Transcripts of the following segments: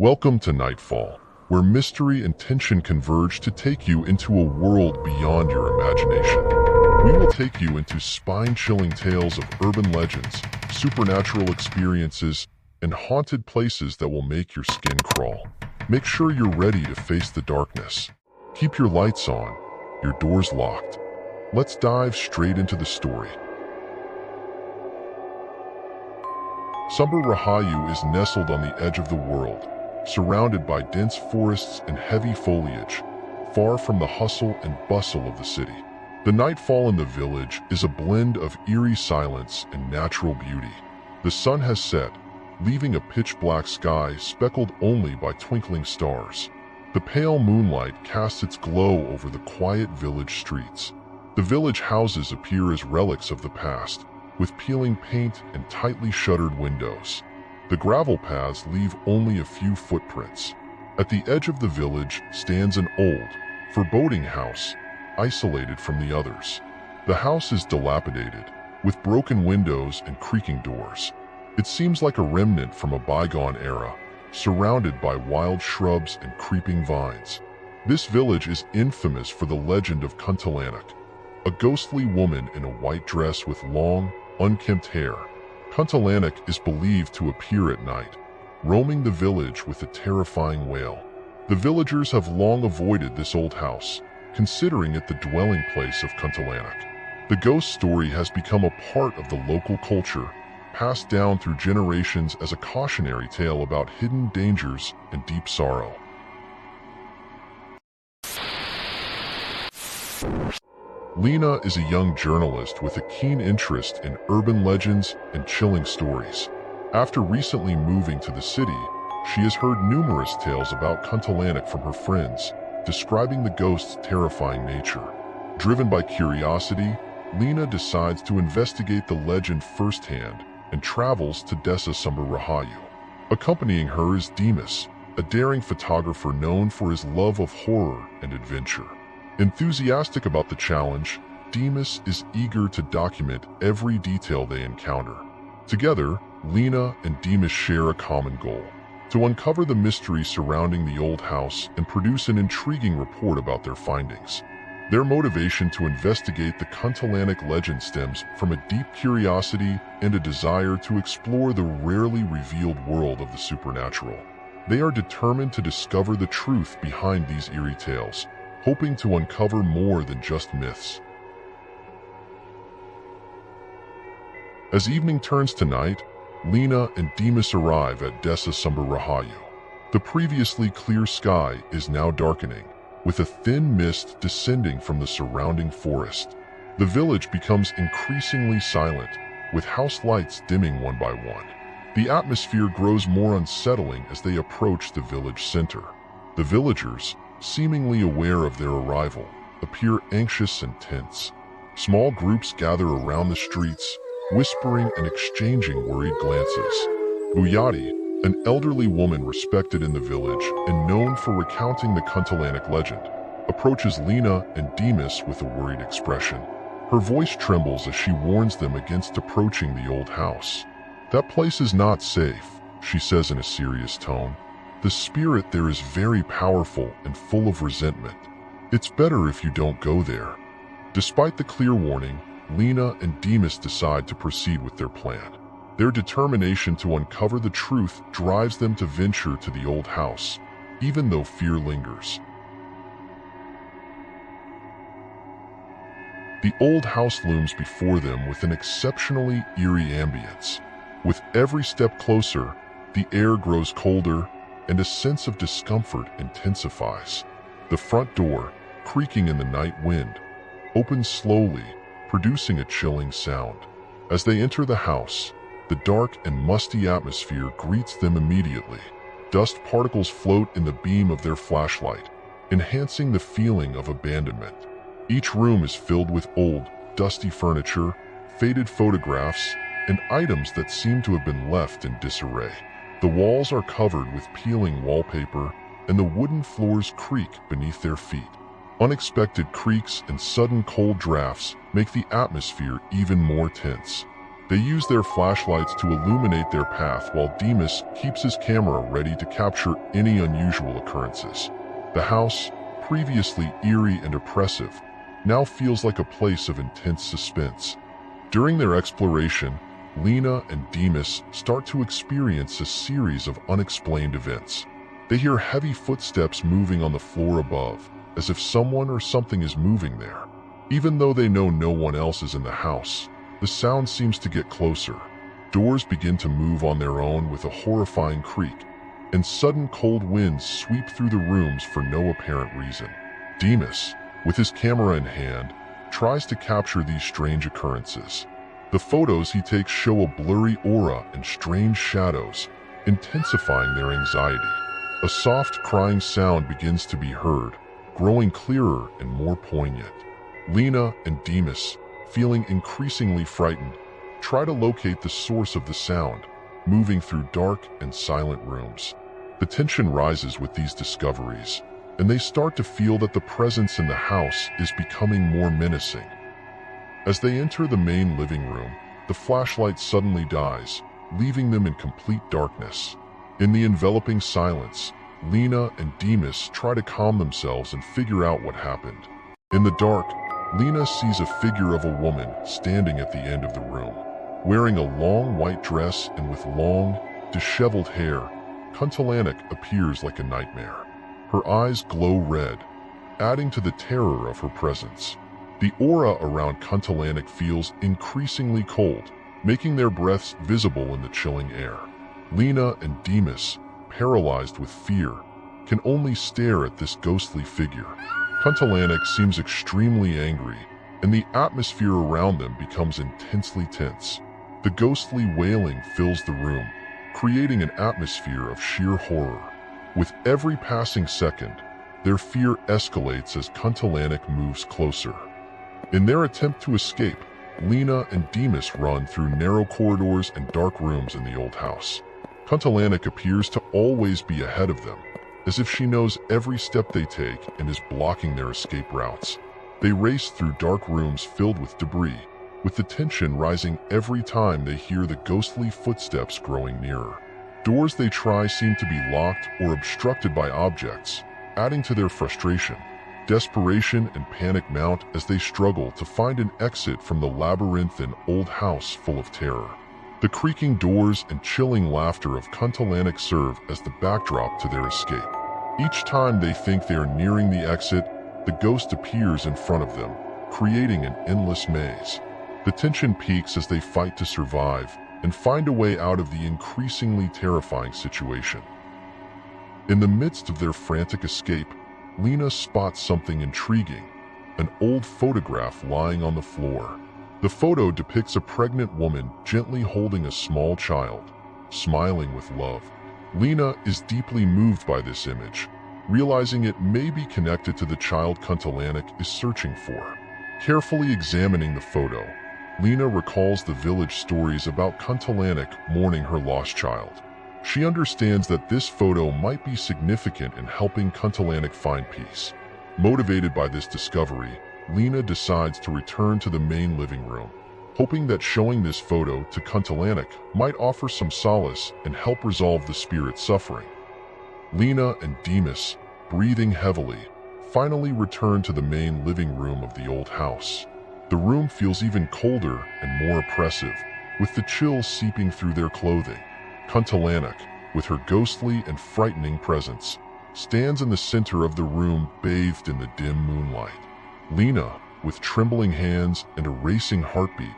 Welcome to Nightfall, where mystery and tension converge to take you into a world beyond your imagination. We will take you into spine-chilling tales of urban legends, supernatural experiences, and haunted places that will make your skin crawl. Make sure you're ready to face the darkness. Keep your lights on, your doors locked. Let's dive straight into the story. Sumber Rahayu is nestled on the edge of the world, surrounded by dense forests and heavy foliage, far from the hustle and bustle of the city. The nightfall in the village is a blend of eerie silence and natural beauty. The sun has set, leaving a pitch-black sky speckled only by twinkling stars. The pale moonlight casts its glow over the quiet village streets. The village houses appear as relics of the past, with peeling paint and tightly shuttered windows. The gravel paths leave only a few footprints. At the edge of the village stands an old, foreboding house, isolated from the others. The house is dilapidated, with broken windows and creaking doors. It seems like a remnant from a bygone era, surrounded by wild shrubs and creeping vines. This village is infamous for the legend of Kuntilanak, a ghostly woman in a white dress with long, unkempt hair. Kuntilanak is believed to appear at night, roaming the village with a terrifying wail. The villagers have long avoided this old house, considering it the dwelling place of Kuntilanak. The ghost story has become a part of the local culture, passed down through generations as a cautionary tale about hidden dangers and deep sorrow. Lena is a young journalist with a keen interest in urban legends and chilling stories. After recently moving to the city, she has heard numerous tales about Kuntilanak from her friends, describing the ghost's terrifying nature. Driven by curiosity, Lena decides to investigate the legend firsthand and travels to Desa Sumber Rahayu. Accompanying her is Demas, a daring photographer known for his love of horror and adventure. Enthusiastic about the challenge, Demas is eager to document every detail they encounter. Together, Lena and Demas share a common goal: to uncover the mystery surrounding the old house and produce an intriguing report about their findings. Their motivation to investigate the Kuntilanak legend stems from a deep curiosity and a desire to explore the rarely revealed world of the supernatural. They are determined to discover the truth behind these eerie tales, hoping to uncover more than just myths. As evening turns to night, Lena and Demas arrive at Desa Sumber Rahayu. The previously clear sky is now darkening, with a thin mist descending from the surrounding forest. The village becomes increasingly silent, with house lights dimming one by one. The atmosphere grows more unsettling as they approach the village center. The villagers, seemingly aware of their arrival, appear anxious and tense. Small groups gather around the streets, whispering and exchanging worried glances. Buyati, an elderly woman respected in the village and known for recounting the Kuntilanak legend, approaches Lena and Demas with a worried expression. Her voice trembles as she warns them against approaching the old house. "That place is not safe," she says in a serious tone. "The spirit there is very powerful and full of resentment. It's better if you don't go there." Despite the clear warning, Lena and Demas decide to proceed with their plan. Their determination to uncover the truth drives them to venture to the old house, even though fear lingers. The old house looms before them with an exceptionally eerie ambience. With every step closer, the air grows colder, and a sense of discomfort intensifies. The front door, creaking in the night wind, opens slowly, producing a chilling sound. As they enter the house, the dark and musty atmosphere greets them immediately. Dust particles float in the beam of their flashlight, enhancing the feeling of abandonment. Each room is filled with old, dusty furniture, faded photographs, and items that seem to have been left in disarray. The walls are covered with peeling wallpaper, and the wooden floors creak beneath their feet. Unexpected creaks and sudden cold drafts make the atmosphere even more tense. They use their flashlights to illuminate their path while Demas keeps his camera ready to capture any unusual occurrences. The house, previously eerie and oppressive, now feels like a place of intense suspense. During their exploration, Lena and Demas start to experience a series of unexplained events. They hear heavy footsteps moving on the floor above, as if someone or something is moving there. Even though they know no one else is in the house, the sound seems to get closer. Doors begin to move on their own with a horrifying creak, and sudden cold winds sweep through the rooms for no apparent reason. Demas, with his camera in hand, tries to capture these strange occurrences. The photos he takes show a blurry aura and strange shadows, intensifying their anxiety. A soft crying sound begins to be heard, growing clearer and more poignant. Lena and Demas, feeling increasingly frightened, try to locate the source of the sound, moving through dark and silent rooms. The tension rises with these discoveries, and they start to feel that the presence in the house is becoming more menacing. As they enter the main living room, the flashlight suddenly dies, leaving them in complete darkness. In the enveloping silence, Lena and Demas try to calm themselves and figure out what happened. In the dark, Lena sees a figure of a woman standing at the end of the room. Wearing a long white dress and with long, disheveled hair, Kuntilanak appears like a nightmare. Her eyes glow red, adding to the terror of her presence. The aura around Kuntilanak feels increasingly cold, making their breaths visible in the chilling air. Lena and Demas, paralyzed with fear, can only stare at this ghostly figure. Kuntilanak seems extremely angry, and the atmosphere around them becomes intensely tense. The ghostly wailing fills the room, creating an atmosphere of sheer horror. With every passing second, their fear escalates as Kuntilanak moves closer. In their attempt to escape, Lena and Demas run through narrow corridors and dark rooms in the old house. Kuntilanak appears to always be ahead of them, as if she knows every step they take and is blocking their escape routes. They race through dark rooms filled with debris, with the tension rising every time they hear the ghostly footsteps growing nearer. Doors they try seem to be locked or obstructed by objects, adding to their frustration. Desperation and panic mount as they struggle to find an exit from the labyrinthine old house full of terror. The creaking doors and chilling laughter of Kuntilanak serve as the backdrop to their escape. Each time they think they are nearing the exit, the ghost appears in front of them, creating an endless maze. The tension peaks as they fight to survive and find a way out of the increasingly terrifying situation. In the midst of their frantic escape, Lena spots something intriguing, an old photograph lying on the floor. The photo depicts a pregnant woman gently holding a small child, smiling with love. Lena is deeply moved by this image, realizing it may be connected to the child Kuntilanak is searching for. Carefully examining the photo, Lena recalls the village stories about Kuntilanak mourning her lost child. She understands that this photo might be significant in helping Kuntilanak find peace. Motivated by this discovery, Lena decides to return to the main living room, hoping that showing this photo to Kuntilanak might offer some solace and help resolve the spirit's suffering. Lena and Demas, breathing heavily, finally return to the main living room of the old house. The room feels even colder and more oppressive, with the chills seeping through their clothing. Kuntilanak, with her ghostly and frightening presence, stands in the center of the room bathed in the dim moonlight. Lena, with trembling hands and a racing heartbeat,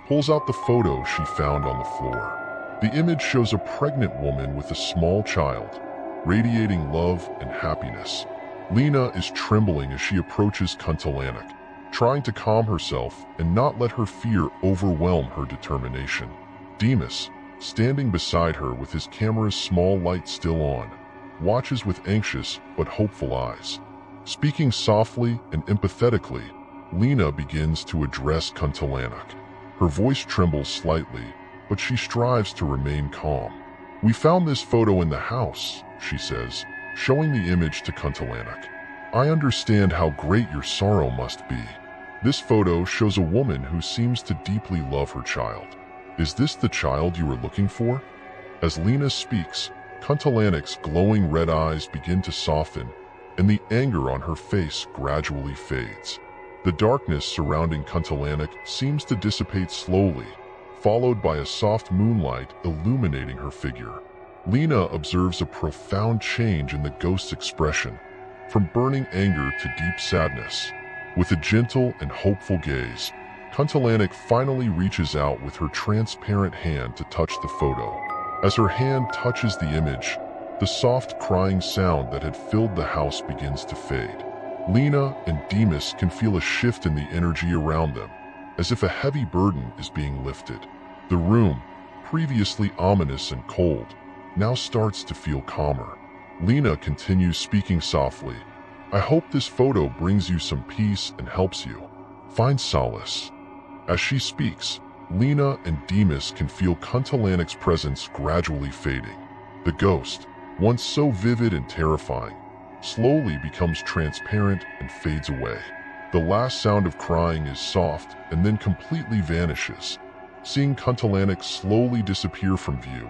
pulls out the photo she found on the floor. The image shows a pregnant woman with a small child, radiating love and happiness. Lena is trembling as she approaches Kuntilanak, trying to calm herself and not let her fear overwhelm her determination. Demas, standing beside her with his camera's small light still on, watches with anxious but hopeful eyes. Speaking softly and empathetically, Lena begins to address Kuntilanak. Her voice trembles slightly, but she strives to remain calm. "We found this photo in the house," she says, showing the image to Kuntilanak. "I understand how great your sorrow must be. This photo shows a woman who seems to deeply love her child." Is this the child you were looking for? As Lena speaks, Kuntilanak's glowing red eyes begin to soften, and the anger on her face gradually fades. The darkness surrounding Kuntilanak seems to dissipate slowly, followed by a soft moonlight illuminating her figure. Lena observes a profound change in the ghost's expression, from burning anger to deep sadness. With a gentle and hopeful gaze, Kuntilanak finally reaches out with her transparent hand to touch the photo. As her hand touches the image, the soft crying sound that had filled the house begins to fade. Lena and Demas can feel a shift in the energy around them, as if a heavy burden is being lifted. The room, previously ominous and cold, now starts to feel calmer. Lena continues speaking softly. I hope this photo brings you some peace and helps you find solace. As she speaks, Lena and Demas can feel Kuntilanak's presence gradually fading. The ghost, once so vivid and terrifying, slowly becomes transparent and fades away. The last sound of crying is soft and then completely vanishes. Seeing Kuntilanak slowly disappear from view,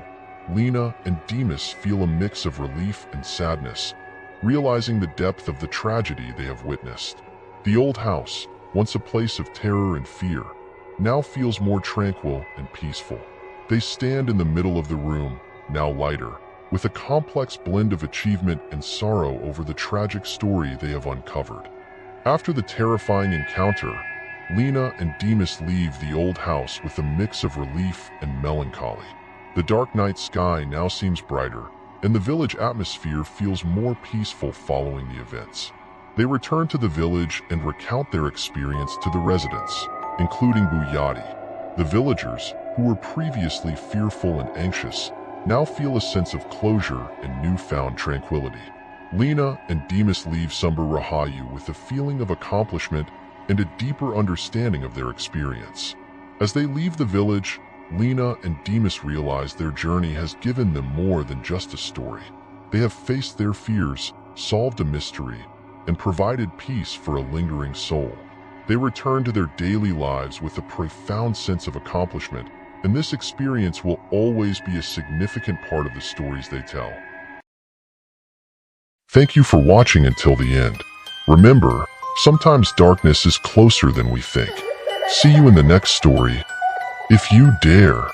Lena and Demas feel a mix of relief and sadness, realizing the depth of the tragedy they have witnessed. The old house, once a place of terror and fear, now feels more tranquil and peaceful. They stand in the middle of the room, now lighter, with a complex blend of achievement and sorrow over the tragic story they have uncovered. After the terrifying encounter, Lena and Demas leave the old house with a mix of relief and melancholy. The dark night sky now seems brighter, and the village atmosphere feels more peaceful following the events. They return to the village and recount their experience to the residents, including Buyati. The villagers, who were previously fearful and anxious, now feel a sense of closure and newfound tranquility. Lena and Demas leave Sumber Rahayu with a feeling of accomplishment and a deeper understanding of their experience. As they leave the village, Lena and Demas realize their journey has given them more than just a story. They have faced their fears, solved a mystery, and provided peace for a lingering soul. They return to their daily lives with a profound sense of accomplishment, and this experience will always be a significant part of the stories they tell. Thank you for watching until the end. Remember, sometimes darkness is closer than we think. See you in the next story, if you dare.